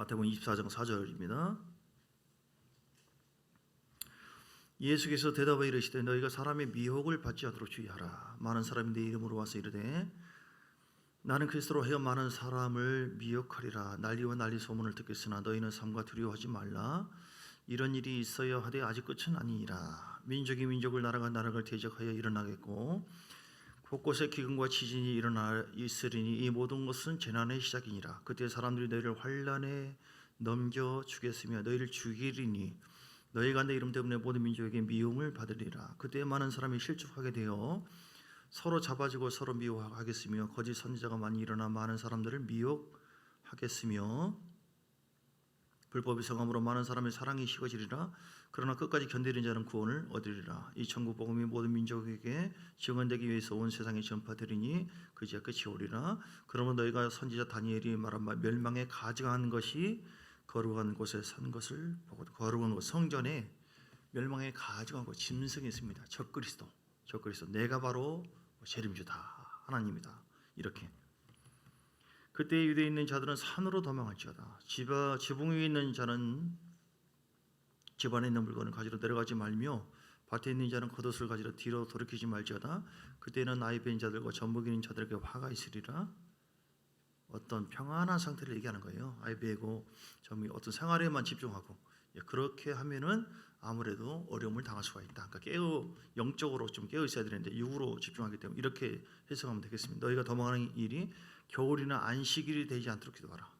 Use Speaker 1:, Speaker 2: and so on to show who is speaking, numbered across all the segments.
Speaker 1: 마태복음 24장 4절입니다. 예수께서 대답하여 이르시되 너희가 사람의 미혹을 받지 않도록 주의하라. 많은 사람이 내 이름으로 와서 이르되 나는 그리스도로 하여 많은 사람을 미혹하리라. 난리와 난리 소문을 듣겠으나 너희는 삼가 두려워하지 말라. 이런 일이 있어야 하되 아직 끝은 아니니라. 민족이 민족을 나라가 나라를 대적하여 일어나겠고 곳곳에 기근과 지진이 일어나 있으리니 이 모든 것은 재난의 시작이니라. 그때 사람들이 너희를 환난에 넘겨 주겠으며 너희를 죽이리니 너희가 내 이름 때문에 모든 민족에게 미움을 받으리라. 그때 많은 사람이 실족하게 되어 서로 잡아지고 서로 미워하겠으며 거짓 선지자가 많이 일어나 많은 사람들을 미혹하겠으며 불법의 성함으로 많은 사람의 사랑이 식어지리라. 그러나 끝까지 견디는 자는 구원을 얻으리라. 이 천국 복음이 모든 민족에게 증언되기 위해서 온 세상에 전파되리니 그제야 끝이 오리라. 그러면 너희가 선지자 다니엘이 말한 바 멸망에 가증한 것이 거룩한 곳에 산 것을 보고 거룩한 곳 성전에 멸망에 가증한 곳 짐승했습니다. 적그리스도 내가 바로 재림주다 하나님이다. 이렇게 그때 유대에 있는 자들은 산으로 도망할지어다. 지붕 위에 있는 자는 집 안에 있는 물건을 가지러 내려가지 말며 밭에 있는 자는 겉옷을 가지러 뒤로 돌이키지 말지어다. 그때는 나이 뺀 자들과 젖먹이는 자들에게 화가 있으리라. 어떤 평안한 상태를 얘기하는 거예요. 아이 베고 어떤 생활에만 집중하고 그렇게 하면은 아무래도 어려움을 당할 수가 있다. 그러니까 영적으로 좀 깨어 있어야 되는데 육으로 집중하기 때문에 이렇게 해석하면 되겠습니다. 너희가 도망하는 일이 겨울이나 안식일이 되지 않도록 기도하라.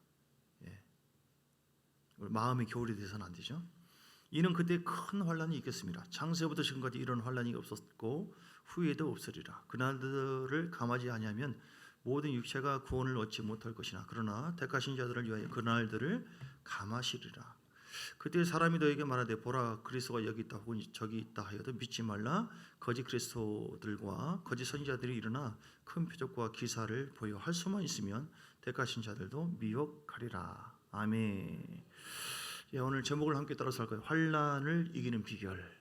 Speaker 1: 마음의 겨울이 돼서는 안 되죠. 이는 그때 큰 환란이 있겠습니다. 창세부터 지금까지 이런 환란이 없었고 후에도 없으리라. 그날들을 감하지 아니하면 모든 육체가 구원을 얻지 못할 것이나 그러나 택하신 자들을 위하여 그날들을 감하시리라. 그때 사람이 너에게 말하되 보라 그리스도가 여기 있다 혹은 저기 있다 하여도 믿지 말라. 거짓 그리스도들과 거짓 선지자들이 일어나 큰 표적과 기사를 보여 할 수만 있으면 택하신 자들도 미혹하리라. 아멘. 오늘 제목을 함께 따라서 할 거예요. 환난을 이기는 비결.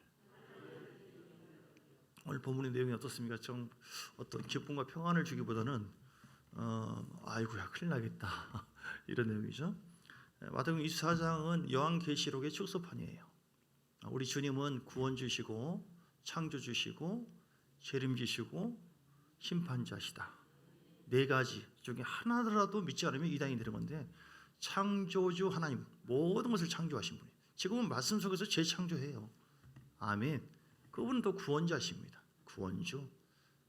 Speaker 1: 오늘 본문의 내용이 어떻습니까? 좀 어떤 기쁨과 평안을 주기보다는 아이고야 큰일 나겠다 이런 내용이죠. 마태복음 24장은 요한계시록의 축소판이에요. 우리 주님은 구원 주시고 창조 주시고 재림 주시고 심판자시다. 네 가지 중에 하나라도 믿지 않으면 이단이 되는 건데 창조주 하나님 모든 것을 창조하신 분이에요. 지금은 말씀 속에서 재창조해요. 아멘. 그분은 또 구원자십니다. 구원주.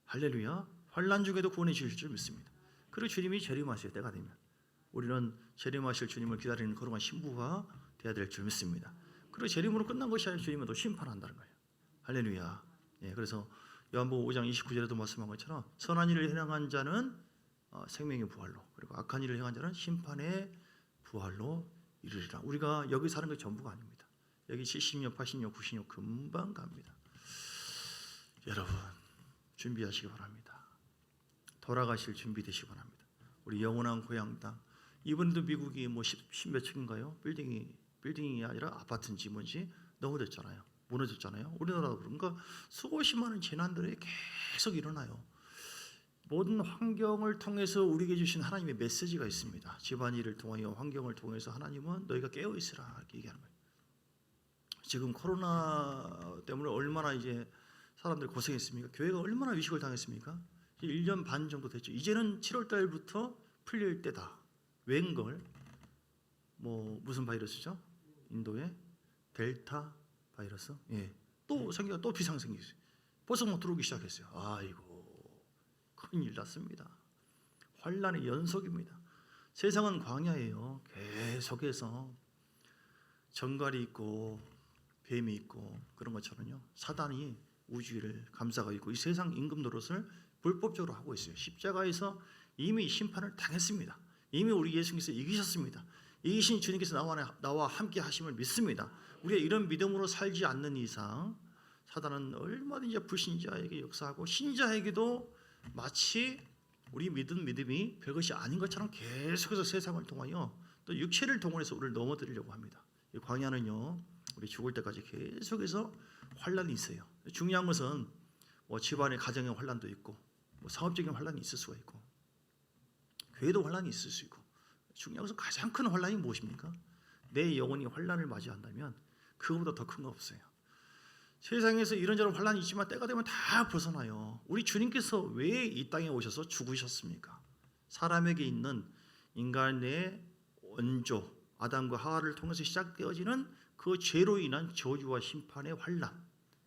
Speaker 1: 할렐루야. 환난 중에도 구원해 주실 줄 믿습니다. 그리고 주님이 재림하실 때가 되면 우리는 재림하실 주님을 기다리는 거룩한 신부가 되어야 될 줄 믿습니다. 그리고 재림으로 끝난 것이 아니라 주님은 또 심판한다는 거예요. 할렐루야. 그래서 요한복음 5장 29절에도 말씀한 것처럼 선한 일을 행한 자는 생명의 부활로 그리고 악한 일을 행한 자는 심판의 부활로 이르리라. 우리가 여기 사는 게 전부가 아닙니다. 여기 70년, 80년, 90년 금방 갑니다. 여러분 준비하시기 바랍니다. 돌아가실 준비 되시기 바랍니다. 우리 영원한 고향 땅. 이번에도 미국이 뭐 10몇 층인가요? 빌딩이 아니라 아파트인지 뭔지 넘어졌잖아요. 무너졌잖아요. 우리나라도 그런가 수없이 많은 재난들이 계속 일어나요. 모든 환경을 통해서 우리에게 주신 하나님의 메시지가 있습니다. 집안일을 통하여 환경을 통해서 하나님은 너희가 깨어 있으라 이렇게 얘기하는 거예요. 지금 코로나 때문에 얼마나 이제 사람들이 고생했습니까? 교회가 얼마나 위식을 당했습니까? 1년 반 정도 됐죠. 이제는 7월 달부터 풀릴 때다. 웬걸? 무슨 바이러스죠? 인도의 델타 바이러스? 또 비상 생겼어요. 벌써 들어오기 시작했어요. 아이고. 큰일 났습니다. 환란의 연속입니다. 세상은 광야예요. 계속해서 정갈이 있고 뱀이 있고 그런 것처럼요. 사단이 우주를 감싸고 있고 이 세상 임금 노릇을 불법적으로 하고 있어요. 십자가에서 이미 심판을 당했습니다. 이미 우리 예수님께서 이기셨습니다. 이기신 주님께서 나와 함께 하심을 믿습니다. 우리가 이런 믿음으로 살지 않는 이상 사단은 얼마든지 불신자에게 역사하고 신자에게도 마치 우리 믿음이 별것이 아닌 것처럼 계속해서 세상을 통하여 또 육체를 동원해서 우리를 넘어뜨리려고 합니다. 이 광야는요 우리 죽을 때까지 계속해서 환란이 있어요. 중요한 것은 집안의 가정의 환란도 있고 사업적인 환란이 있을 수가 있고 교회도 환란이 있을 수 있고 여기서 가장 큰 환란이 무엇입니까? 내 영혼이 환란을 맞이한다면 그거보다 더 큰 거 없어요. 세상에서 이런저런 환란이 있지만 때가 되면 다 벗어나요. 우리 주님께서 왜 이 땅에 오셔서 죽으셨습니까? 사람에게 있는 인간의 원조 아담과 하와를 통해서 시작되어지는 그 죄로 인한 저주와 심판의 환란,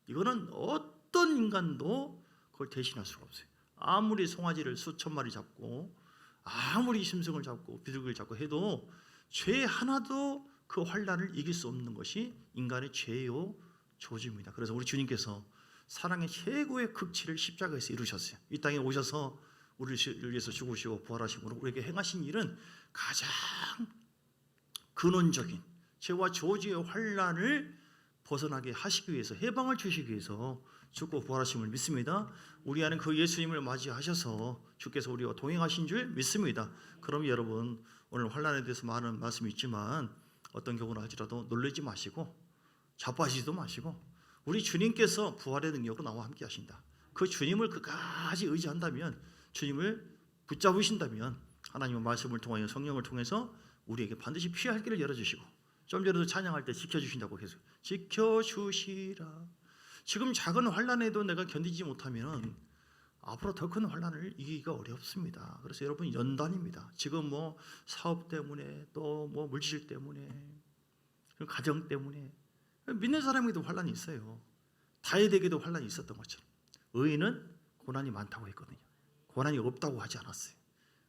Speaker 1: 이거는 어떤 인간도 그걸 대신할 수가 없어요. 아무리 송아지를 수천 마리 잡고 아무리 짐승을 잡고 비둘기를 잡고 해도 죄 하나도 그 환란을 이길 수 없는 것이 인간의 죄요 저주입니다. 그래서 우리 주님께서 사랑의 최고의 극치를 십자가에서 이루셨어요. 이 땅에 오셔서 우리를 위해서 죽으시고 부활하심으로 우리에게 행하신 일은 가장 근원적인 죄와 저주의 환란을 벗어나게 하시기 위해서, 해방을 주시기 위해서 죽고 부활하심을 믿습니다. 우리 안에 그 예수님을 맞이하셔서 주께서 우리와 동행하신 줄 믿습니다. 그럼 여러분, 오늘 환란에 대해서 많은 말씀이 있지만 어떤 경우는 할지라도 놀라지 마시고 자빠지지도 마시고, 우리 주님께서 부활의 능력으로 나와 함께 하신다. 그 주님을 끝까지 의지한다면, 주님을 붙잡으신다면 하나님의 말씀을 통하여 성령을 통해서 우리에게 반드시 피할 길을 열어주시고, 좀 전에도 찬양할 때 지켜주신다고 해서 지켜주시라. 지금 작은 환란에도 내가 견디지 못하면 앞으로 더 큰 환란을 이기기가 어렵습니다. 그래서 여러분, 연단입니다. 지금 뭐 사업 때문에, 또 뭐 물질 때문에, 가정 때문에, 믿는 사람에게도 환란이 있어요. 다윗에게도 환란이 있었던 것처럼 의인은 고난이 많다고 했거든요. 고난이 없다고 하지 않았어요.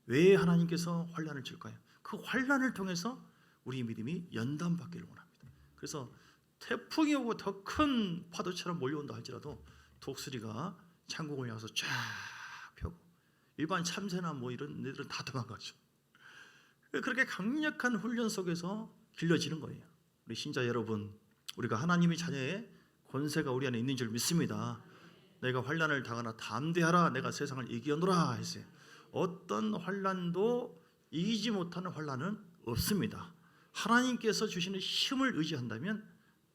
Speaker 1: 왜 하나님께서 환란을 줄까요? 그 환란을 통해서 우리 믿음이 연단받기를 원합니다. 그래서 태풍이 오고 더 큰 파도처럼 몰려온다 할지라도 독수리가 창공을 향해서 쫙 펴고, 일반 참새나 뭐 이런 애들은 다 도망가죠. 그렇게 강력한 훈련 속에서 길러지는 거예요. 우리 신자 여러분, 우리가 하나님의 자녀의 권세가 우리 안에 있는 줄 믿습니다. 내가 환란을 당하나 담대하라, 내가 세상을 이기노라 했어요. 어떤 환란도 이기지 못하는 환란은 없습니다. 하나님께서 주시는 힘을 의지한다면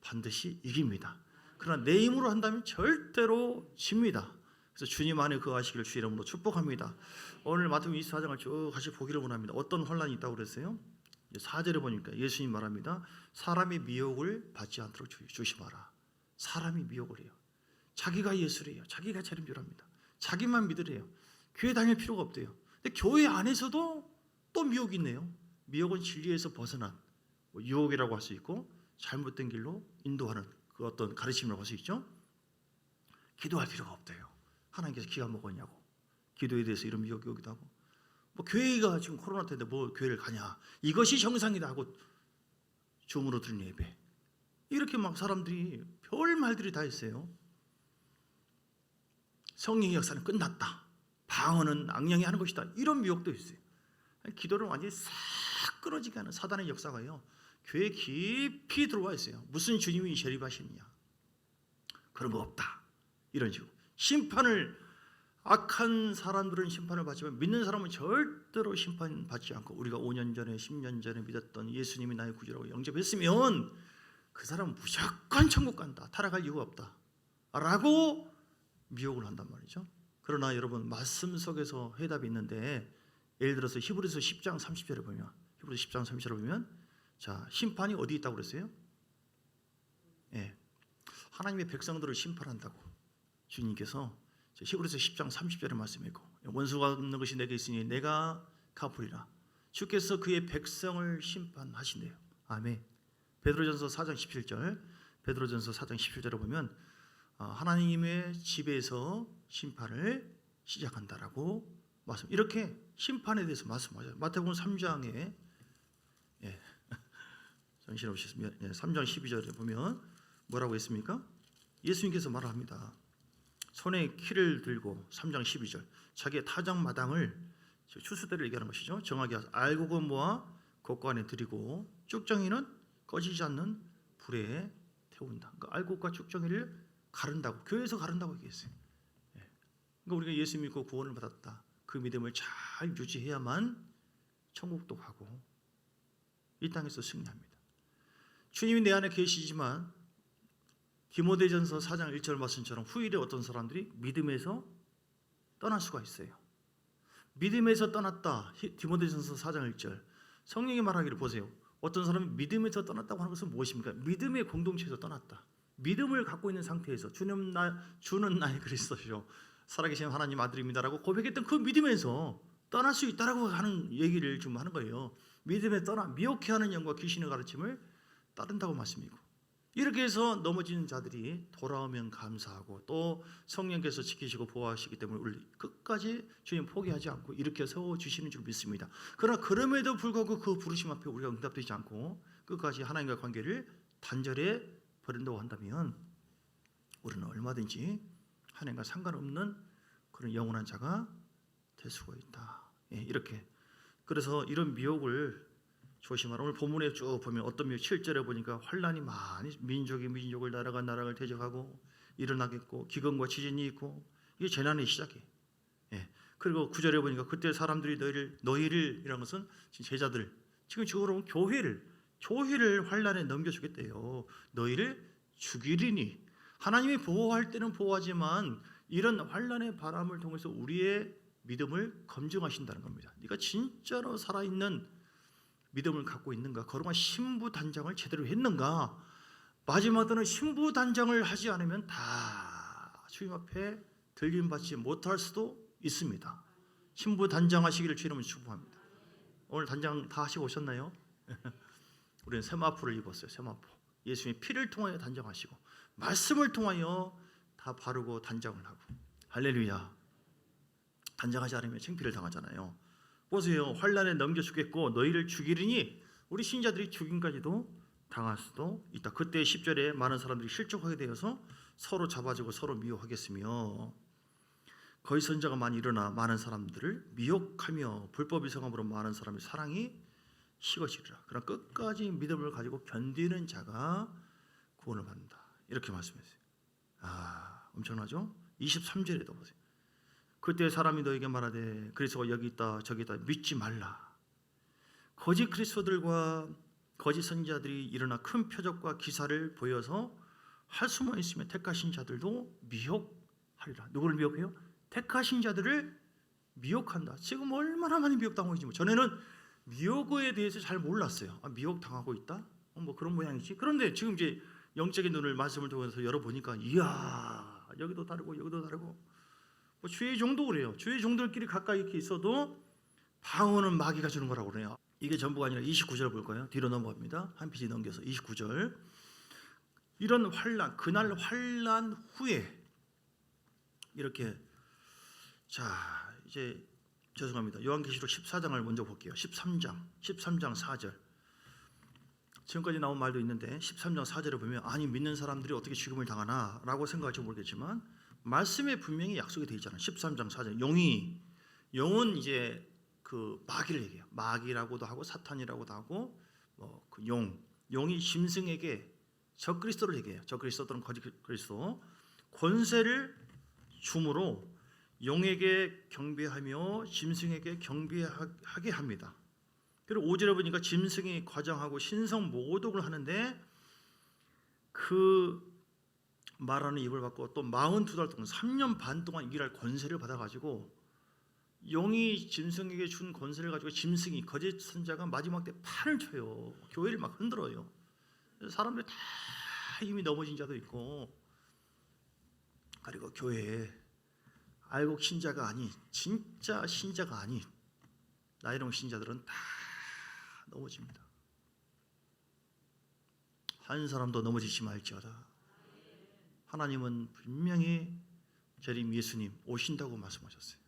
Speaker 1: 반드시 이깁니다. 그러나 내 힘으로 한다면 절대로 집니다. 그래서 주님 안에 거하시기를 주의 이름으로 축복합니다. 오늘 마태복음 24장을 쭉 같이 보기를 원합니다. 어떤 환란이 있다고 그랬어요? 4절에 보니까 예수님 말합니다. 사람의 미혹을 받지 않도록 조심하라. 사람이 미혹을 해요. 자기가 예수래요. 자기가 재림줄합니다. 자기만 믿으래요. 교회 다닐 필요가 없대요. 근데 교회 안에서도 또 미혹이 있네요. 미혹은 진리에서 벗어난 유혹이라고 할 수 있고, 잘못된 길로 인도하는 그 어떤 가르침이라고 할 수 있죠. 기도할 필요가 없대요. 하나님께서 기가 먹었냐고, 기도에 대해서 이런 미혹이 오기도 하고, 뭐 교회가 지금 코로나 때인데 뭐 교회를 가냐, 이것이 정상이다 하고 줌으로 드린 예배, 이렇게 막 사람들이 별 말들이 다 있어요. 성령의 역사는 끝났다, 방언은 악령이 하는 것이다, 이런 미혹도 있어요. 기도를 완전히 싹 끊어지게 하는 사단의 역사가요, 교회 깊이 들어와 있어요. 무슨 주님이 재림하시느냐, 그런 거 없다, 이런 식으로 심판을, 악한 사람들은 심판을 받지만 믿는 사람은 절대로 심판받지 않고, 우리가 5년 전에 10년 전에 믿었던 예수님이 나의 구주라고 영접했으면 그 사람은 무조건 천국 간다, 타락할 이유가 없다 라고 미혹을 한단 말이죠. 그러나 여러분, 말씀 속에서 해답이 있는데, 예를 들어서 히브리서 10장 30절에 보면, 히브리서 10장 30절에 보면, 자, 심판이 어디 있다고 그랬어요? 예, 하나님의 백성들을 심판한다고 주님께서 히브리서 10장 30절에 말씀했고, 원수가 없는 것이 내게 있으니 내가 갚으리라. 주께서 그의 백성을 심판하신대요. 아멘. 베드로전서 4장 17절, 베드로전서 4장 17절에 보면 하나님의 집에서 심판을 시작한다라고 말씀. 이렇게 심판에 대해서 말씀하셔요. 마태복음 3장에 정신없으시면 3장 12절에 보면 뭐라고 했습니까? 예수님께서 말합니다. 손에 키를 들고 3장 12절, 자기의 타작마당을, 추수대를 얘기하는 것이죠. 정하게 알곡은 모아 곡과 안에 들이고 쭉정이는 꺼지지 않는 불에 태운다. 그러니까 알곡과 쭉정이를 가른다고, 교회에서 가른다고 얘기했어요. 그러니까 우리가 예수 믿고 구원을 받았다, 그 믿음을 잘 유지해야만 천국도 가고 이 땅에서 승리합니다. 주님이 내 안에 계시지만 디모데전서 4장 1절 말씀처럼 후일에 어떤 사람들이 믿음에서 떠날 수가 있어요. 믿음에서 떠났다. 디모데전서 4장 1절, 성령이 말하기를 보세요. 어떤 사람이 믿음에서 떠났다고 하는 것은 무엇입니까? 믿음의 공동체에서 떠났다. 믿음을 갖고 있는 상태에서 주는 나의 그리스도시요 살아계신 하나님 아들입니다라고 고백했던 그 믿음에서 떠날 수 있다라고 하는 얘기를 좀 하는 거예요. 믿음에 떠나 미혹해하는 영과 귀신의 가르침을 따른다고 말씀이고, 이렇게 해서 넘어지는 자들이 돌아오면 감사하고 또 성령께서 지키시고 보호하시기 때문에 우리 끝까지 주님 포기하지 않고 일으켜 세워주시는 줄 믿습니다. 그러나 그럼에도 불구하고 그 부르심 앞에 우리가 응답되지 않고 끝까지 하나님과 관계를 단절해 버린다고 한다면 우리는 얼마든지 하나님과 상관없는 그런 영원한 자가 될 수가 있다. 이렇게, 그래서 이런 미혹을 조심하라. 오늘 본문에 쭉 보면 어떤 미혹, 7절에 보니까 환란이 많이 민족이 민족을 나라가 나라를 대적하고 일어나겠고 기근과 지진이 있고, 이게 재난의 시작이에요. 그리고 9절에 보니까 그때 사람들이 너희를 이라는 것은 제자들, 지금 적으로 교회를 환란에 넘겨주겠대요. 너희를 죽이리니, 하나님이 보호할 때는 보호하지만 이런 환란의 바람을 통해서 우리의 믿음을 검증하신다는 겁니다. 네가 진짜로 살아있는 믿음을 갖고 있는가? 그동안 신부단장을 제대로 했는가? 마지막 때는 신부단장을 하지 않으면 다 주님 앞에 들림받지 못할 수도 있습니다. 신부단장 하시기를 주님은 축복합니다. 오늘 단장 다 하시고 오셨나요? 우리는 세마포를 입었어요. 세마포. 예수님의 피를 통하여 단장하시고 말씀을 통하여 다 바르고 단장을 하고. 할렐루야. 단장하지 않으면 창피를 당하잖아요. 보세요. 환란에 넘겨 주겠고 너희를 죽이리니, 우리 신자들이 죽임까지도 당할 수도 있다. 그때 10절에 많은 사람들이 실족하게 되어서 서로 잡아주고 서로 미혹하겠으며 거짓 선자가 많이 일어나 많은 사람들을 미혹하며 불법의 성함으로 많은 사람의 사랑이 식어지리라. 그러나 끝까지 믿음을 가지고 견디는 자가 구원을 받는다. 이렇게 말씀했어요. 엄청나죠? 23절에도 보세요. 그때 사람이 너에게 말하되 그리스도가 여기 있다 저기 있다 믿지 말라. 거짓 그리스도들과 거짓 선지자들이 일어나 큰 표적과 기사를 보여서 할 수만 있으면 택하신 자들도 미혹하리라. 누구를 미혹해요? 택하신 자들을 미혹한다. 지금 얼마나 많이 미혹당하고 있는지. 전에는 미혹에 대해서 잘 몰랐어요. 미혹당하고 있다? 뭐 그런 모양이지. 그런데 지금 이제 영적인 눈을 말씀을 통해서 열어보니까 이야, 여기도 다르고 여기도 다르고. 뭐 주의 종도 그래요. 주의 종들끼리 가까이 이렇게 있어도 방언은 마귀가 주는 거라고 그래요. 이게 전부가 아니라 29절 볼 거예요. 뒤로 넘어갑니다. 한 페이지 넘겨서 29절. 이런 환란, 그날 환란 후에 이렇게, 자 이제 죄송합니다. 요한계시록 14장을 먼저 볼게요. 13장 4절. 지금까지 나온 말도 있는데 13장 4절에 보면 아니 믿는 사람들이 어떻게 죽음을 당하나 라고 생각할지 모르겠지만 말씀에 분명히 약속이 되어 있잖아요. 13장 4절. 용은 이제 그 마귀를 얘기해요. 마귀라고도 하고 사탄이라고도 하고 그 용이 짐승에게 적그리스도를 얘기해요. 적그리스도 또는 거짓 그리스도 권세를 줌으로 용에게 경배하며 짐승에게 경배하게 합니다. 그리고 5절에 보니까 짐승이 과장하고 신성 모독을 하는데 그 말하는 입을 받고 또 42달 동안 3년 반 동안 일할 권세를 받아가지고 용이 짐승에게 준 권세를 가지고 짐승이 거짓 선자가 마지막 때 판을 쳐요. 교회를 막 흔들어요. 사람들이 다 이미 넘어진 자도 있고, 그리고 교회에 알곡 신자가 아닌 진짜 신자가 아닌 나이롱 신자들은 다 넘어집니다. 한 사람도 넘어지지 말지어다. 하나님은 분명히 재림 예수님 오신다고 말씀하셨어요.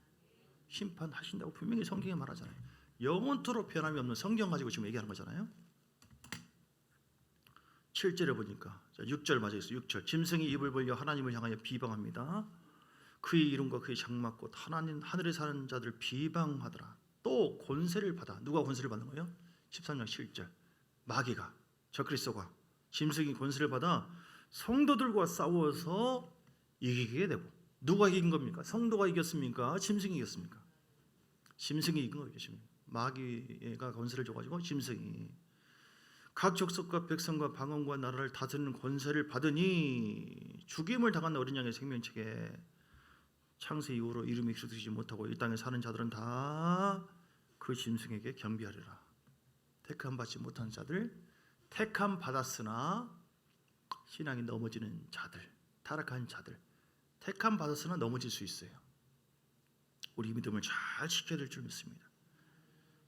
Speaker 1: 심판하신다고 분명히 성경에 말하잖아요. 영원토록 변함이 없는 성경 가지고 지금 얘기하는 거잖아요. 7절에 보니까 6절 맞아 있어요. 6절. 짐승이 입을 벌려 하나님을 향하여 비방합니다. 그의 이름과 그의 장막 곧 하나님 하늘에 사는 자들 비방하더라. 또 권세를 받아. 누가 권세를 받는 거예요? 13장 7절. 마귀가, 적그리스도가, 짐승이 권세를 받아 성도들과 싸워서 이기게 되고. 누가 이긴 겁니까? 성도가 이겼습니까? 짐승이 이겼습니까? 짐승이 이긴 거죠. 마귀가 권세를 줘가지고 짐승이 각 족속과 백성과 방언과 나라를 다스리는 권세를 받으니 죽임을 당한 어린 양의 생명책에 창세 이후로 이름이 기록되지 못하고 이 땅에 사는 자들은 다 그 짐승에게 경배하리라. 택함 받지 못한 자들, 택함 받았으나 신앙이 넘어지는 자들, 타락한 자들. 택함 받았으나 넘어질 수 있어요. 우리 믿음을 잘 지켜야 될 줄 믿습니다.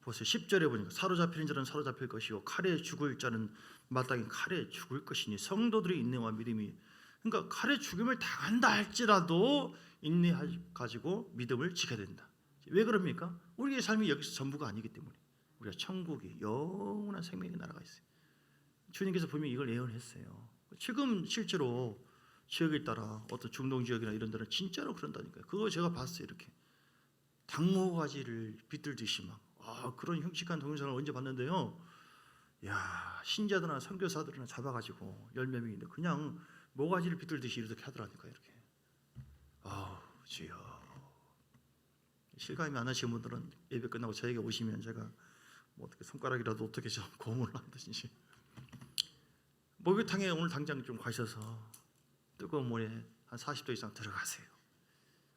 Speaker 1: 보세요. 10절에 보니까 사로잡히는 자는 사로잡힐 것이요 칼에 죽을 자는 마땅히 칼에 죽을 것이니 성도들의 인내와 믿음이, 그러니까 칼에 죽임을 당한다 할지라도 인내가지고 믿음을 지켜야 된다. 왜 그럽니까? 우리의 삶이 여기서 전부가 아니기 때문에. 우리가 천국이 영원한 생명의 나라가 있어요. 주님께서 분명히 이걸 예언했어요. 지금 실제로 지역에 따라 어떤 중동 지역이나 이런 데는 진짜로 그런다니까요. 그거 제가 봤어요. 이렇게 당모가지를 비틀듯이 막 그런 흉측한 동영상을 언제 봤는데요. 야, 신자들이나 선교사들이나 잡아가지고 10몇 명인데 그냥 모가지를 비틀듯이 이렇게 하더라니까요. 이렇게. 주여. 실감이 안 하시는 분들은 예배 끝나고 저에게 오시면 제가 뭐 어떻게 손가락이라도 어떻게 좀 고문을 하듯이, 목욕탕에 오늘 당장 좀 가셔서 뜨거운 물에 한 40도 이상 들어가세요.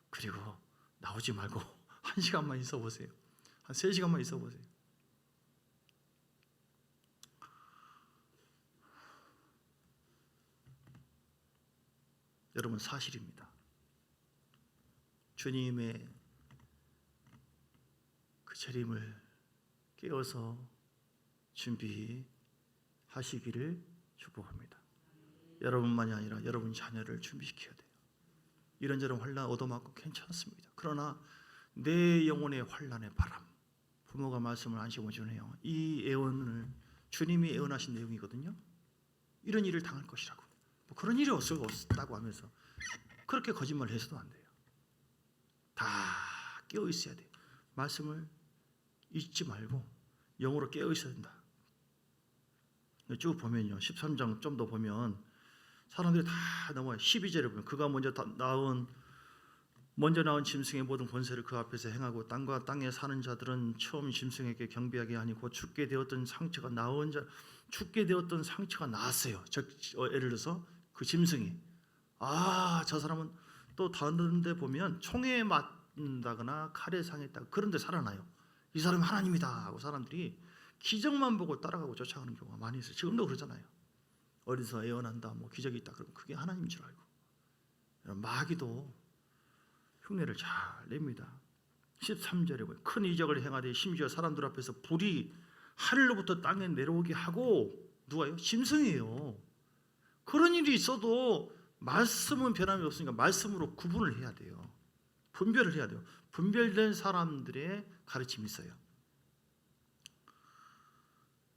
Speaker 1: 그리고 나오지 말고 1시간만 있어 보세요. 한 3시간만 있어 보세요. 여러분, 사실입니다. 주님의 그 재림을 깨어서 준비하시기를 축복합니다. 여러분만이 아니라 여러분 자녀를 준비시켜야 돼요. 이런저런 환난 얻어맞고 괜찮습니다. 그러나 내 영혼의 환난의 바람, 부모가 말씀을 안 심어주네요. 이 예언을 주님이 예언하신 내용이거든요. 이런 일을 당할 것이라고, 뭐 그런 일이 없다고 하면서 그렇게 거짓말을 해서도 안 돼요. 다 깨어 있어야 돼요. 말씀을 잊지 말고 영으로 깨어 있어야 된다. 쭉 보면요, 13장 좀 더 보면 사람들이 다 넘어요. 12절에 보면 그가 먼저 나온 짐승의 모든 권세를 그 앞에서 행하고 땅과 땅에 사는 자들은 처음 짐승에게 경배하게 하니 곧 죽게 되었던 상처가 나았어요. 예를 들어서 그 짐승이, 저 사람은 또 다른 데 보면 총에 맞는다거나 칼에 상했다, 그런데 살아나요. 이 사람이 하나님이다 하고 사람들이 기적만 보고 따라가고 쫓아가는 경우가 많이 있어요. 지금도 그러잖아요. 어디서 예언한다, 뭐 기적이 있다, 그러면 그게 하나님인 줄 알고. 마귀도 흉내를 잘 냅니다. 13절에 보면 큰 이적을 행하되 심지어 사람들 앞에서 불이 하늘로부터 땅에 내려오게 하고, 누가요? 짐승이에요. 그런 일이 있어도 말씀은 변함이 없으니까 말씀으로 구분을 해야 돼요. 분별을 해야 돼요. 분별된 사람들의 가르침이 있어요.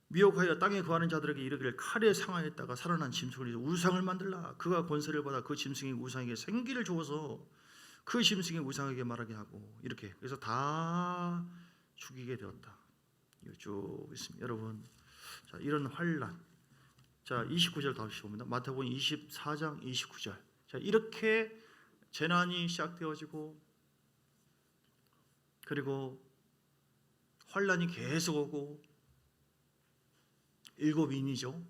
Speaker 1: 미혹하여 땅에 거하는 자들에게 이르기를 칼에 상하였다가 살아난 짐승을 우상을 만들라. 그가 권세를 받아 그 짐승의 우상에게 생기를 주어서 그 짐승의 우상에게 말하게 하고, 이렇게 그래서 다 죽이게 되었다. 이거 쭉 있습니다. 여러분, 자, 이런 환난, 자 29절 다시 봅니다. 마태복음 24장 29절. 자, 이렇게 재난이 시작되어지고, 그리고 환난이 계속 오고, 7인이죠.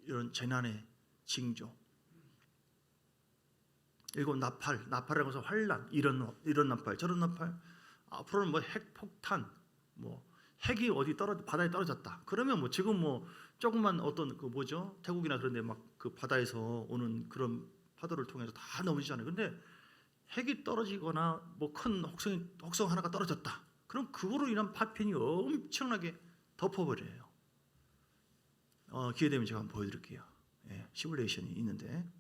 Speaker 1: 이런 재난의 징조. 7 나팔이라고 해서 환난, 이런 나팔, 저런 나팔. 앞으로는 뭐 핵폭탄, 뭐 핵이 어디 바다에 떨어졌다. 그러면 뭐 지금 뭐 조금만 어떤 그 뭐죠? 태국이나 그런데 막 그 바다에서 오는 그런 파도를 통해서 다 넘어지잖아요. 근데 핵이 떨어지거나 뭐 큰 혹성 하나가 떨어졌다. 그럼 그거로 인한 파편이 엄청나게 덮어버려요. 기회 되면 제가 한번 보여드릴게요. 시뮬레이션이 있는데,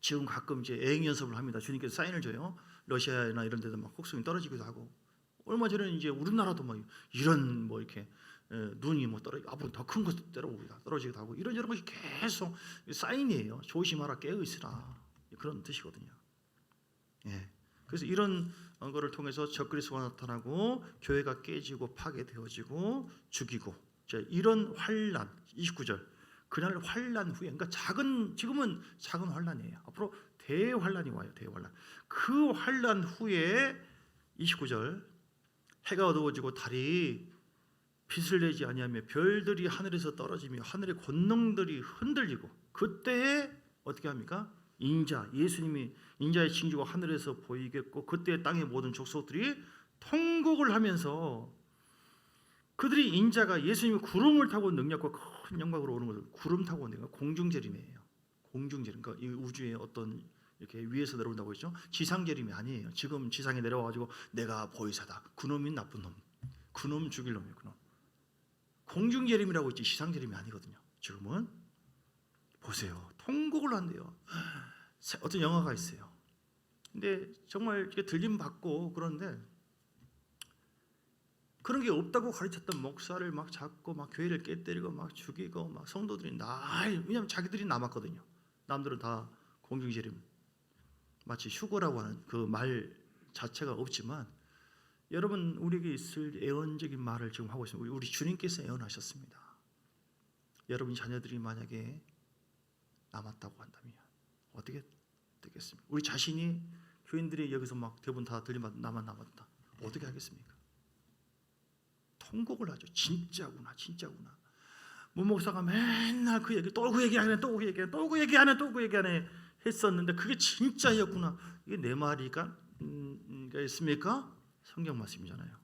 Speaker 1: 지금 가끔 이제 애행 연습을 합니다. 주님께서 사인을 줘요. 러시아나 이런 데도 막 혹성이 떨어지기도 하고, 얼마 전에는 이제 우리나라도 막 이런 뭐 이렇게 눈이 뭐 앞으로 더 큰 것도 떨어지기도 하고, 이런 것이 계속 사인이에요. 조심하라, 깨어 있으라, 그런 뜻이거든요. 그래서 이런 거를 통해서 적그리스도가 나타나고 교회가 깨지고 파괴되어지고 죽이고, 이런 환난, 29절, 그날 환난 후에, 그러니까 지금은 작은 환난이에요. 앞으로 대환난이 와요. 대환난. 그 환난 후에 29절, 해가 어두워지고 달이 빛을 내지 아니하며 별들이 하늘에서 떨어지며 하늘의 권능들이 흔들리고, 그때에 어떻게 합니까? 예수님이 인자의 징조가 하늘에서 보이겠고, 그때 땅의 모든 족속들이 통곡을 하면서 그들이 인자가 예수님이 구름을 타고 능력과 큰 영광으로 오는 것을 구름 타고 오는 거 공중재림이에요. 공중재림. 그러니까 이 우주의 어떤 이렇게 위에서 내려온다고 했죠. 지상재림이 아니에요. 지금 지상에 내려와가지고 내가 보이사다. 그놈이 나쁜 놈. 그놈 죽일 놈이에요. 그놈. 공중재림이라고 했지 지상재림이 아니거든요. 지금은 보세요. 통곡을 한대요. 어떤 영화가 있어요. 근데 정말 이렇게 들림 받고 그런데 그런 게 없다고 가르쳤던 목사를 막 잡고 막 교회를 깨뜨리고 막 죽이고 막 성도들이 왜냐면 자기들이 남았거든요. 남들은 다 공중재림 마치 휴거라고 하는 그 말 자체가 없지만 여러분 우리에게 있을 예언적인 말을 지금 하고 있습니다. 우리 주님께서 예언하셨습니다. 여러분 자녀들이 만약에 남았다고 한다면 어떻게 되겠습니까? 우리 자신이 교인들이 여기서 막 대부분 다 들리면 나만 남았다. 어떻게 하겠습니까? 통곡을 하죠. 진짜구나, 진짜구나. 문 목사가 맨날 그 얘기, 또 그 얘기하네, 또 그 얘기하네, 또 그 얘기하네, 또 그 얘기하네 했었는데 그게 진짜였구나. 이게 내 말이가 있습니까? 성경 말씀이잖아요.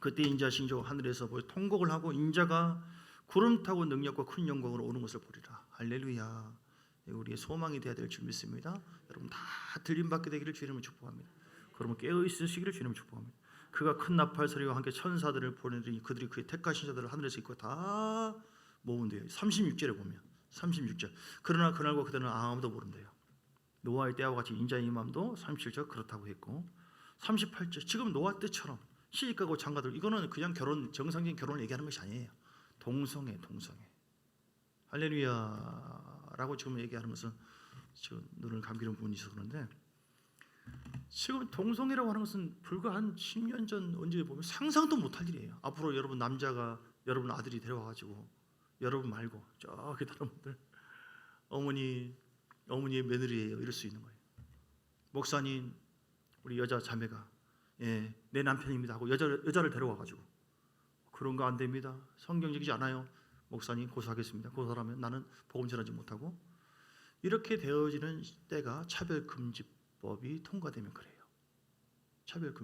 Speaker 1: 그때 인자 신조 하늘에서 통곡을 하고 인자가 구름 타고 능력과 큰 영광으로 오는 것을 보리라. 할렐루야. 우리의 소망이 되어야 될 줄 믿습니다. 여러분 다 들림받게 되기를 주님을 축복합니다. 그러면 깨어 있으시기를 주님을 축복합니다. 그가 큰 나팔 소리와 함께 천사들을 보내더니 그들이 그의 택하신 자들을 하늘에서 있고 다 모은대요. 36절에 보면 36절. 그러나 그날과 그때는 아무도 모른대요. 노아의 때와 같이 인자의 임함도 37절 그렇다고 했고 38절 지금 노아 때처럼 시집가고 장가들 이거는 그냥 결혼 정상적인 결혼을 얘기하는 것이 아니에요. 동성애 할렐루야라고 지금 얘기하는 것은 지금 눈을 감기는 부분이 있어서 그런데 지금 동성애라고 하는 것은 불과 한 10년 전 언제 보면 상상도 못할 일이에요. 앞으로 여러분 남자가 여러분 아들이 데려와가지고 여러분 말고 저기 다른 분들 어머니의 며느리예요 이럴 수 있는 거예요. 목사님 우리 여자 자매가 내 남편입니다 하고 여자를 데려와가지고 그런 거 안 됩니다. 성경적이지 않아요. 목사님 고소하겠습니다. 고소하면 나는 복음 전하지 못하고 이렇게 되어지는 때가 차별금지법이 통과되면 그래요. 차별을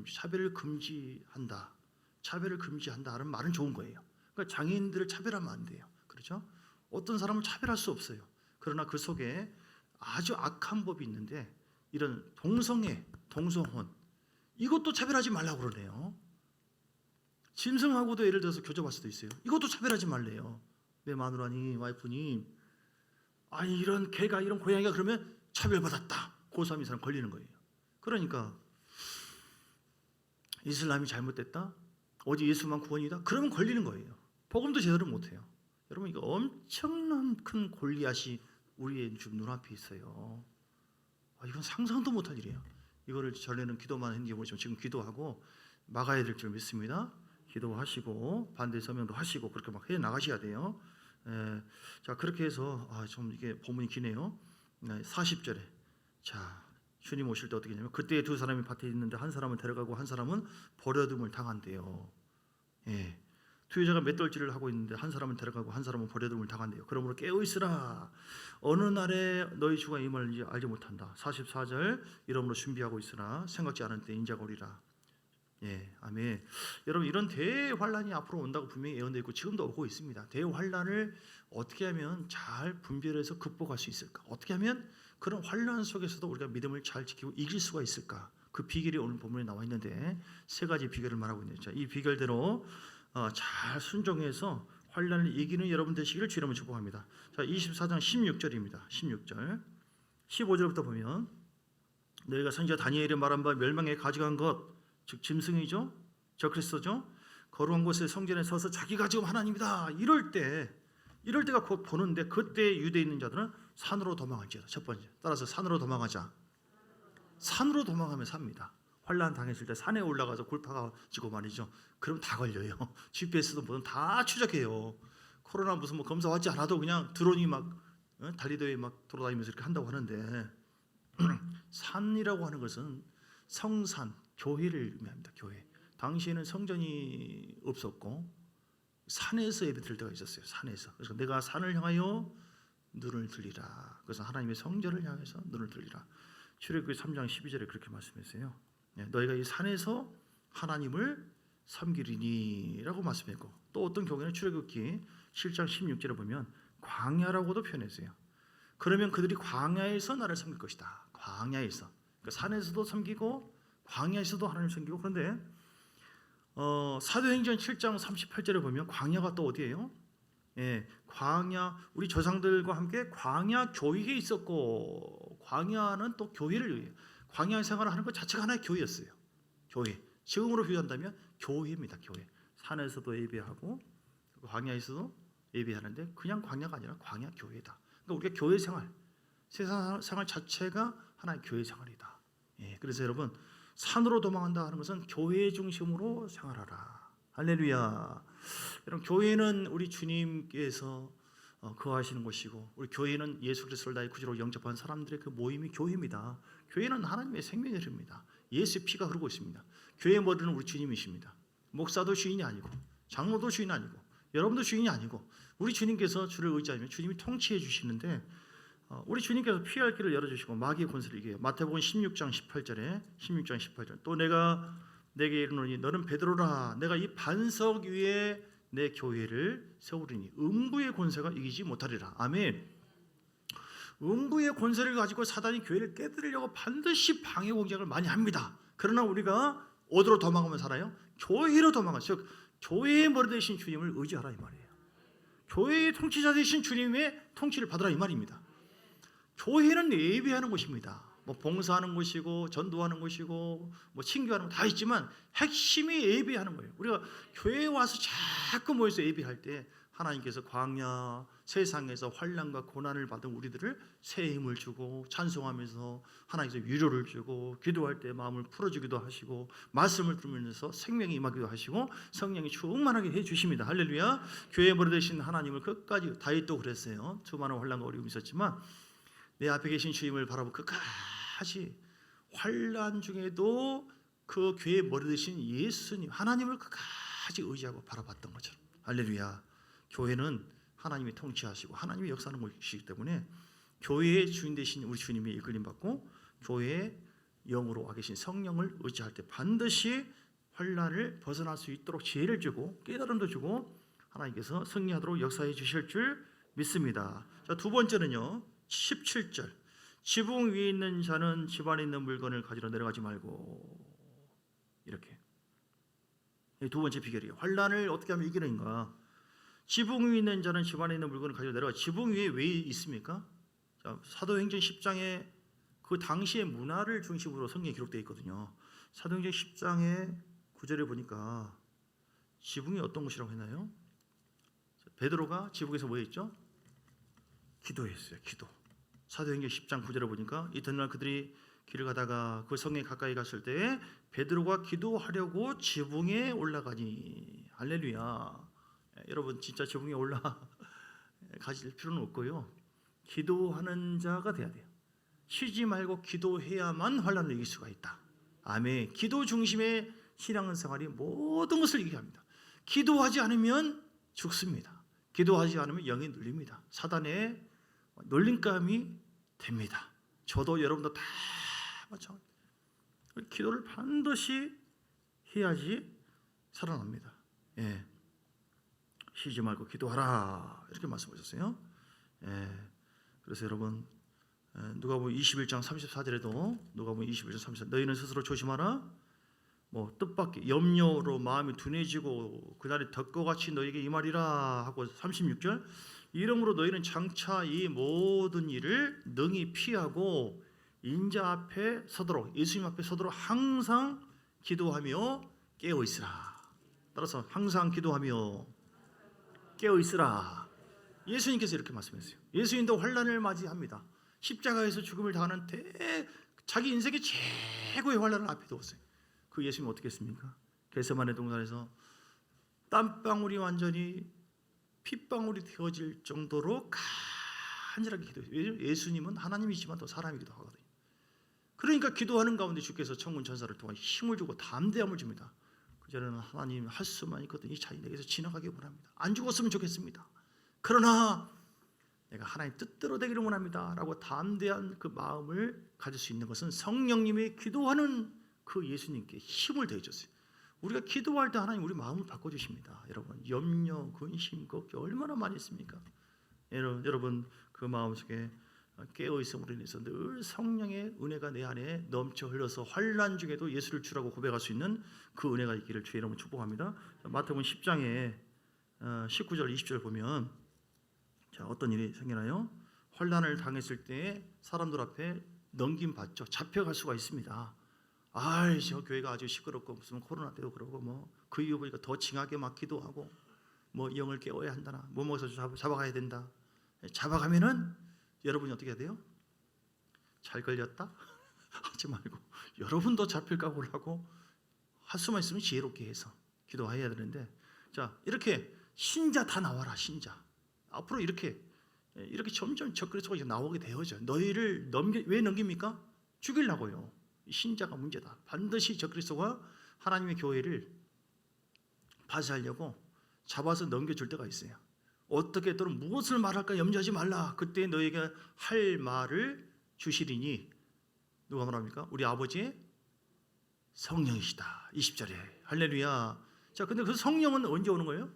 Speaker 1: 금지한다는 말은 좋은 거예요. 그러니까 장애인들을 차별하면 안 돼요. 그렇죠? 어떤 사람을 차별할 수 없어요. 그러나 그 속에 아주 악한 법이 있는데 이런 동성애, 동성혼 이것도 차별하지 말라고 그러네요. 짐승하고도 예를 들어서 교접할 수도 있어요. 이것도 차별하지 말래요. 내 마누라니 와이프니 이런 개가 이런 고양이가 그러면 차별받았다. 고소하면 이 사람 걸리는 거예요. 그러니까 이슬람이 잘못됐다? 어디 예수만 구원이다? 그러면 걸리는 거예요. 복음도 제대로 못해요. 여러분 이거 엄청난 큰 골리앗이 우리의 지금 눈앞에 있어요. 이건 상상도 못할 일이에요. 이거를 전에는 기도만 했는지 모르지만 지금 기도하고 막아야 될 줄 믿습니다. 기도하시고 반대 서명도 하시고 그렇게 막 해 나가셔야 돼요. 자 그렇게 해서 좀 이게 본문이 기네요. 40절에 자 주님 오실 때 어떻게 했냐면 그때 두 사람이 밭에 있는데 한 사람은 데려가고 한 사람은 버려둠을 당한대요. 두 여자가 맷돌질을 하고 있는데 한 사람은 데려가고 한 사람은 버려둠을 당한대요. 그러므로 깨어 있으라. 어느 날에 너희 주가 임할지 알지 못한다. 44절 이러므로 준비하고 있으나 생각지 않은 때 인자가 오리라. 아멘. 여러분 이런 대환란이 앞으로 온다고 분명히 예언되어 있고 지금도 오고 있습니다. 대환란을 어떻게 하면 잘 분별해서 극복할 수 있을까? 어떻게 하면 그런 환란 속에서도 우리가 믿음을 잘 지키고 이길 수가 있을까? 그 비결이 오늘 본문에 나와 있는데 세 가지 비결을 말하고 있네요. 자, 이 비결대로 잘 순종해서 환란을 이기는 여러분 되시기를 주님을 축복합니다. 자, 24장 16절입니다. 16절 15절부터 보면 너희가 선지자 다니엘이 말한 바 멸망에 가져간 것 즉 짐승이죠. 저 그리스도죠. 거룩한 곳에 성전에 서서 자기가 지금 하나님이다. 이럴 때가 곧 보는데 그때 유대에 있는 자들은 산으로 도망할지어다. 첫 번째 따라서 산으로 도망하자. 산으로 도망하면 삽니다. 환란 당했을 때 산에 올라가서 굴파가 지고 말이죠. 그럼 다 걸려요. GPS도 뭐든 다 추적해요. 코로나 무슨 뭐 검사 받지 않아도 그냥 드론이 막 달리대에 막 돌아다니면서 이렇게 한다고 하는데 산이라고 하는 것은 성산, 교회를 의미합니다. 교회. 당시에는 성전이 없었고 산에서 예배드릴 때가 있었어요. 산에서. 그래서 내가 산을 향하여 눈을 들리라. 그래서 하나님의 성전을 향해서 눈을 들리라. 출애굽기 3장 12절에 그렇게 말씀했어요. 너희가 이 산에서 하나님을 섬기리니라고 말씀했고, 또 어떤 경우에는 출애굽기 7장 16절에 보면 광야라고도 표현했어요. 그러면 그들이 광야에서 나를 섬길 것이다. 광야에서, 그러니까 산에서도 섬기고 광야에서도 하나님을 섬기고. 그런데 사도행전 7장 38절에 보면 광야가 또 어디예요? 예, 광야, 우리 조상들과 함께 광야 교회에 있었고, 광야는 또 교회를 위해 광야 생활을 하는 것 자체가 하나의 교회였어요. 교회, 지금으로 비유한다면 교회입니다. 교회. 산에서도 예배하고 광야에서도 예배하는데 그냥 광야가 아니라 광야 교회다. 그러니까 우리가 교회 생활, 세상 생활 자체가 하나의 교회 생활이다. 예, 그래서 여러분, 산으로 도망한다 하는 것은 교회 중심으로 생활하라. 할렐루야. 여러분, 교회는 우리 주님께서 거하시는 곳이고, 우리 교회는 예수 그리스도를 나의 구주로 영접한 사람들의 그 모임이 교회입니다. 교회는 하나님의 생명의 흐릅니다. 예수의 피가 흐르고 있습니다. 교회의 머리는 우리 주님이십니다. 목사도 주인이 아니고, 장로도 주인이 아니고, 여러분도 주인이 아니고, 우리 주님께서 주를 의지하면 주님이 통치해 주시는데, 우리 주님께서 피할 길을 열어주시고 마귀의 권세를 이겨요. 마태복음 16장 18절, 또 내가 내게 이르노니 너는 베드로라, 내가 이 반석 위에 내 교회를 세우리니 음부의 권세가 이기지 못하리라. 아멘. 음부의 권세를 가지고 사단이 교회를 깨뜨리려고 반드시 방해 공작을 많이 합니다. 그러나 우리가 어디로 도망가면 살아요? 교회로 도망가요. 즉 교회의 머리 되신 주님을 의지하라 이 말이에요. 교회의 통치자 되신 주님의 통치를 받으라 이 말입니다. 교회는 예배하는 곳입니다. 뭐 봉사하는 곳이고 전도하는 곳이고 뭐 친교하는 거 다 있지만 핵심이 예배하는 거예요. 우리가 교회에 와서 자꾸 모여서 예배할 때 하나님께서 광야 세상에서 환난과 고난을 받은 우리들을 새 힘을 주고 찬송하면서 하나님께서 위로를 주고 기도할 때 마음을 풀어주기도 하시고 말씀을 들으면서 생명이 임하기도 하시고 성령이 충만하게 해주십니다. 할렐루야. 교회에 머리 되신 하나님을 끝까지, 다윗도 그랬어요. 수많은 환난과 어려움이 있었지만 내 앞에 계신 주님을 바라보고 끝까지 환난 중에도 그 교회의 머리 되신 예수님 하나님을 끝까지 의지하고 바라봤던 것처럼. 할렐루야. 교회는 하나님이 통치하시고 하나님이 역사하는 곳이기 때문에 교회의 주인 되신 우리 주님이 이끌림 받고 교회의 영으로 와 계신 성령을 의지할 때 반드시 환난을 벗어날 수 있도록 지혜를 주고 깨달음도 주고 하나님께서 승리하도록 역사해 주실 줄 믿습니다. 자, 두 번째는요, 17절, 지붕 위에 있는 자는 집안에 있는 물건을 가지러 내려가지 말고. 이렇게 두 번째 비결이에요. 환난을 어떻게 하면 이기는가? 지붕 위에 있는 자는 집안에 있는 물건을 가지러 내려가. 지붕 위에 왜 있습니까? 자, 사도행전 10장에 그 당시의 문화를 중심으로 성경에 기록되어 있거든요. 사도행전 10장의 9절에 보니까 지붕이 어떤 곳이라고 했나요? 베드로가 지붕에서 뭐 했죠? 기도했어요. 기도. 사도행전 10장 9절에 보니까 이튿날 그들이 길을 가다가 그 성에 가까이 갔을 때 베드로가 기도하려고 지붕에 올라가니. 할렐루야. 여러분, 진짜 지붕에 올라가실 필요는 없고요, 기도하는 자가 돼야 돼요. 쉬지 말고 기도해야만 환난을 이길 수가 있다. 아멘. 기도 중심의 신앙생활이 모든 것을 이기게 합니다. 기도하지 않으면 죽습니다. 기도하지 않으면 영이 눌립니다. 사단의 놀림감이 됩니다. 저도 여러분도 다 마찬가지. 기도를 반드시 해야지 살아납니다. 예. 쉬지 말고 기도하라 이렇게 말씀하셨어요. 예. 그래서 여러분, 누가복음 21장 34절에도 누가복음 21장 34절, 너희는 스스로 조심하라. 뭐 뜻밖의 염려로 마음이 둔해지고 그날이 덫과 같이 너에게 임하리라 하고 36절, 이러므로 너희는 장차 이 모든 일을 능히 피하고 인자 앞에 서도록, 예수님 앞에 서도록 항상 기도하며 깨어 있으라. 따라서 항상 기도하며 깨어 있으라. 예수님께서 이렇게 말씀했어요. 예수님도 환난을 맞이합니다. 십자가에서 죽음을 당하는 자기 인생의 최고의 환난을 앞에 두었어요. 그 예수님 어떻게 했습니까? 겟세마네 동산에서 땀방울이 완전히 핏방울이 되어질 정도로 간절하게 기도했어요. 예수님은 하나님이지만 또 사람이기도 하거든요. 그러니까 기도하는 가운데 주께서 천군 천사를 통해 힘을 주고 담대함을 줍니다. 그전에는 하나님 할 수만 있거든 이 자인에게서 지나가기 원합니다. 안 죽었으면 좋겠습니다. 그러나 내가 하나님 뜻대로 되기를 원합니다 라고 담대한 그 마음을 가질 수 있는 것은 성령님이 기도하는 그 예수님께 힘을 더해줬어요. 우리가 기도할 때 하나님 우리 마음을 바꿔주십니다. 여러분 염려, 근심, 걱정 얼마나 많이 있습니까? 여러분 그 마음속에 깨어있음으로 인해서 늘 성령의 은혜가 내 안에 넘쳐 흘러서 환난 중에도 예수를 주라고 고백할 수 있는 그 은혜가 있기를 주의 이름으로 축복합니다. 마태복음 10장에 19절 20절 보면 자, 어떤 일이 생기나요? 환난을 당했을 때 사람들 앞에 넘김받죠. 잡혀갈 수가 있습니다. 아이 저 교회가 아주 시끄럽고 무슨 코로나 때도 그러고 뭐 그 이유 보니까 더 징하게 막 기도하고 뭐 영을 깨워야 한다나 뭐 먹어서 잡아가야 된다. 잡아가면은 여러분이 어떻게 해야 돼요? 잘 걸렸다? 하지 말고 여러분도 잡힐 각오를 하고 할 수만 있으면 지혜롭게 해서 기도해야 되는데 자 이렇게 신자 다 나와라. 신자 앞으로 이렇게 점점 적그리스도가 이제 나오게 되어져. 너희를 왜 넘깁니까? 죽이려고요. 신자가 문제다. 반드시 적그리스도가 하나님의 교회를 파쇄하려고 잡아서 넘겨줄 때가 있어요. 어떻게 또는 무엇을 말할까 염려하지 말라. 그때 너에게 할 말을 주시리니 누가 말합니까? 우리 아버지의 성령이시다. 20절에 할렐루야. 자, 근데 그 성령은 언제 오는 거예요?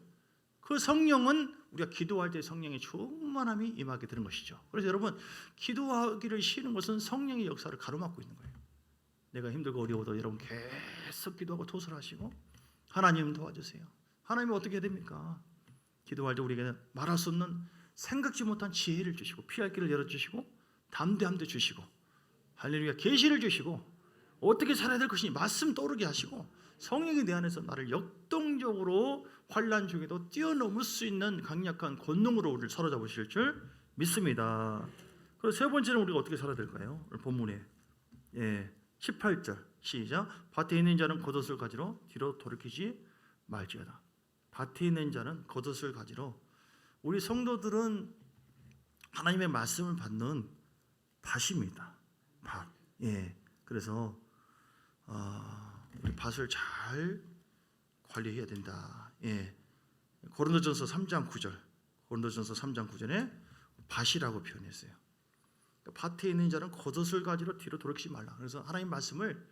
Speaker 1: 그 성령은 우리가 기도할 때 성령의 충만함이 임하게 되는 것이죠. 그래서 여러분 기도하기를 쉬는 것은 성령의 역사를 가로막고 있는 거예요. 내가 힘들고 어려워도 여러분 계속 기도하고 토설하시고 하나님 도와주세요. 하나님은 어떻게 해야 됩니까? 기도할 때 우리에게 말할 수 없는 생각지 못한 지혜를 주시고 피할 길을 열어주시고 담대함도 주시고 할렐루야 계시를 주시고 어떻게 살아야 될 것이니 말씀 떠오르게 하시고 성령이 내 안에서 나를 역동적으로 환난 중에도 뛰어넘을 수 있는 강력한 권능으로 우리를 사로잡으실 줄 믿습니다. 그리고 세 번째는 우리가 어떻게 살아야 될까요? 오늘 본문에 18절 시작. 밭에 있는 자는 겉옷을 가지러 뒤로 돌이키지 말지어다. 밭에 있는 자는 겉옷을 가지러 우리 성도들은 하나님의 말씀을 받는 밭입니다. 밭. 그래서 우리 밭을 잘 관리해야 된다. 고린도전서 3장 9절. 고린도전서 3장 9절에 밭이라고 표현했어요. 밭에 있는 자는 겉옷을 가지러 뒤로 돌이키지 말라. 그래서 하나님 말씀을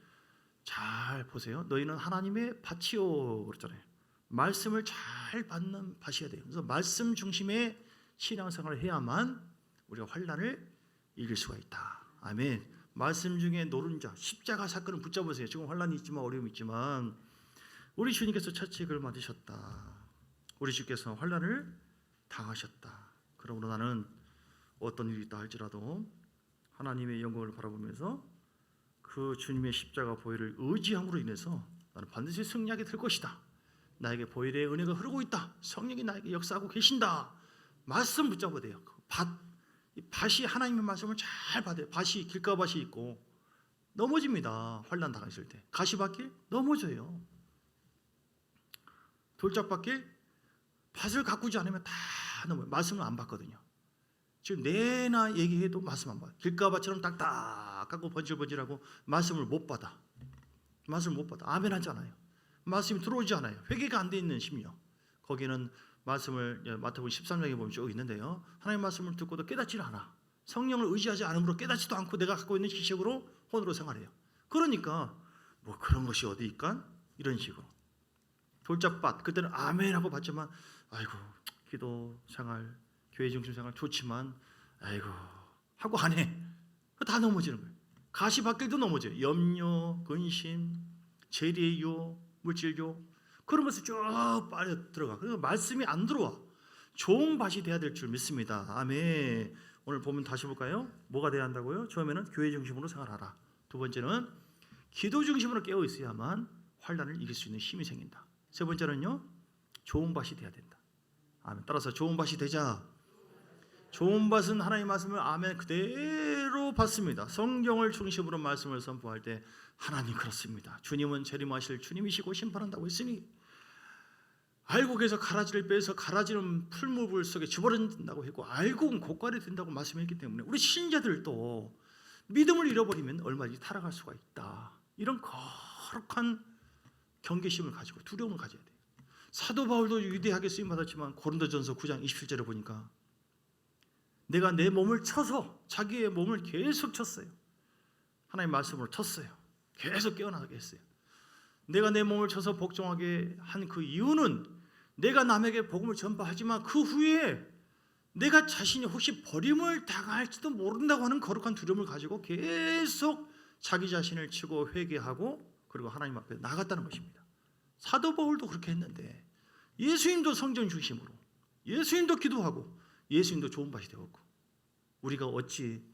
Speaker 1: 잘 보세요. 너희는 하나님의 밭이요 그랬잖아요. 말씀을 잘 받는 밭이어야 돼요. 그래서 말씀 중심의 신앙생활을 해야만 우리가 환난을 이길 수가 있다. 아멘. 말씀 중에 노른자 십자가 사건을 붙잡으세요. 지금 환난이 있지만 어려움이 있지만 우리 주님께서 차책을 맞으셨다. 우리 주께서 환난을 당하셨다. 그러므로 나는 어떤 일이 있다 할지라도 하나님의 영광을 바라보면서 그 주님의 십자가 보혈을 의지함으로 인해서 나는 반드시 승리하게 될 것이다. 나에게 보혈의 은혜가 흐르고 있다. 성령이 나에게 역사하고 계신다. 말씀 붙잡아야 돼요. 이 밭이 하나님의 말씀을 잘 받아요. 밭이 길가밭이 있고 넘어집니다. 환난 당했을 때 가시밭길 넘어져요. 돌짝밭길 밭을 가꾸지 않으면 다 넘어요. 말씀을 안 받거든요. 지금 내나 얘기해도 말씀 안 받아요. 길가밭처럼 딱딱하고 번질번질하고 말씀을 못 받아. 말씀을 못 받아. 아멘 하잖아요. 말씀이 들어오지 않아요. 회개가 안 돼 있는 심령. 거기는 말씀을 마태복음 13장에 보면 쭉 있는데요. 하나님의 말씀을 듣고도 깨닫지를 않아. 성령을 의지하지 않으므로 깨닫지도 않고 내가 갖고 있는 지식으로 혼으로 생활해요. 그러니까 뭐 그런 것이 어디 있간? 이런 식으로. 돌짝밭 그때는 아멘하고 받지만 아이고 기도 생활 교회 중심 생활 좋지만 아이고 하고 안 해. 다 넘어지는 거예요. 가시밭길도 넘어져요. 염려, 근심, 재리의 유혹, 물질 유혹 그러면서 쭉 빠져 들어가. 그래서 말씀이 안 들어와. 좋은 밭이 돼야 될 줄 믿습니다. 아멘. 오늘 보면 다시 볼까요? 뭐가 돼야 한다고요? 처음에는 교회 중심으로 생활하라. 두 번째는 기도 중심으로 깨어 있어야만 환난을 이길 수 있는 힘이 생긴다. 세 번째는요, 좋은 밭이 돼야 된다. 아멘. 따라서 좋은 밭이 되자. 좋은 밭은 하나님의 말씀을 아멘 그대로 받습니다. 성경을 중심으로 말씀을 선포할 때 하나님 그렇습니다. 주님은 재림하실 주님이시고 심판한다고 했으니 알고 계서 가라지를 빼서 가라지는 풀무불 속에 집어넣는다고 했고 알고는 고깔이 된다고 말씀했기 때문에 우리 신자들도 믿음을 잃어버리면 얼마든지 타락할 수가 있다. 이런 거룩한 경계심을 가지고 두려움을 가져야 돼요. 사도 바울도 위대하게 쓰임받았지만 고린도전서 9장 27절에 보니까 내가 내 몸을 쳐서 자기의 몸을 계속 쳤어요. 하나님의 말씀으로 쳤어요. 계속 깨어나게 했어요. 내가 내 몸을 쳐서 복종하게 한 그 이유는 내가 남에게 복음을 전파하지만 그 후에 내가 자신이 혹시 버림을 당할지도 모른다고 하는 거룩한 두려움을 가지고 계속 자기 자신을 치고 회개하고 그리고 하나님 앞에 나갔다는 것입니다. 사도 바울도 그렇게 했는데 예수님도 성전 중심으로 예수님도 기도하고 예수님도 좋은 밭이 되었고 우리가 어찌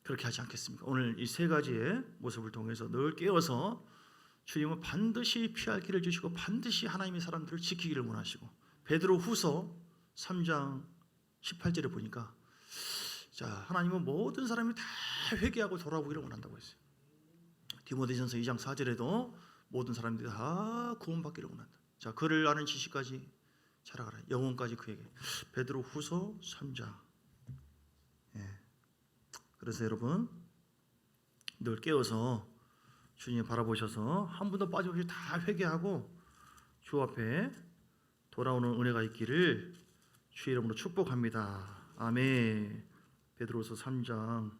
Speaker 1: 그렇게 하지 않겠습니까? 오늘 이 세 가지의 모습을 통해서 늘 깨어서 주님은 반드시 피할 길을 주시고 반드시 하나님의 사람들을 지키기를 원하시고 베드로 후서 3장 18절에 보니까 자 하나님은 모든 사람이 다 회개하고 돌아오기를 원한다고 했어요. 디모데전서 2장 4절에도 모든 사람들이 다 구원받기를 원한다. 자 그를 아는 지식까지 자라가라. 영혼까지 그에게. 베드로 후서 3장. 그래서 여러분 늘 깨어서 주님 바라보셔서 한 분도 빠짐없이 다 회개하고 주 앞에 돌아오는 은혜가 있기를 주의 이름으로 축복합니다. 아멘. 베드로서 3장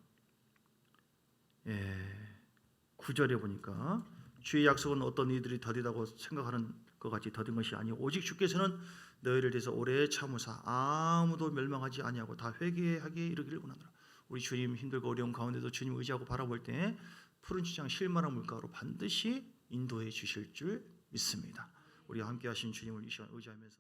Speaker 1: 9절에 보니까 주의 약속은 어떤 이들이 더디다고 생각하는 것 같이 더딘 것이 아니요 오직 주께서는 너희를 대해서 오래 참으사 아무도 멸망하지 아니하고 다 회개하게 이르기를 원하노라. 우리 주님 힘들고 어려운 가운데도 주님 의지하고 바라볼 때 푸른 지장 실만한 물가로 반드시 인도해 주실 줄 믿습니다. 우리와 함께 하신 주님을 이 시간 의지하면서